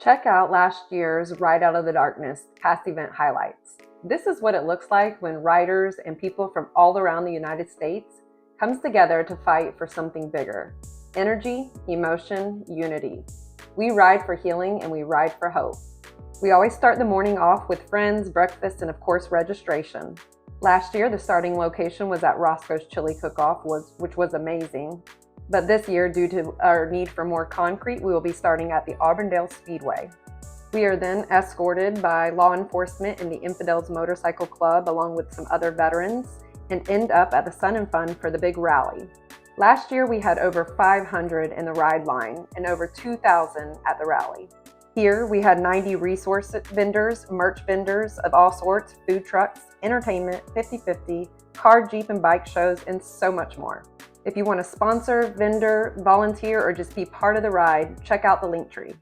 Check out last year's Ride Out of the Darkness past event highlights. This is what it looks like when riders and people from all around the United States comes together to fight for something bigger. Energy, emotion, unity. We ride for healing and we ride for hope. We always start the morning off with friends, breakfast, and of course registration. Last year, the starting location was at Roscoe's Chili Cook-Off, which was amazing. But this year, due to our need for more concrete, we will be starting at the Auburndale Speedway. We are then escorted by law enforcement and the Infidels Motorcycle Club along with some other veterans and end up at the Sun and Fun for the big rally. Last year, we had over 500 in the ride line and over 2,000 at the rally. Here, we had 90 resource vendors, merch vendors of all sorts, food trucks, entertainment, 50/50, car, Jeep, and bike shows, and so much more. If you want to sponsor, vendor, volunteer, or just be part of the ride, check out the link tree.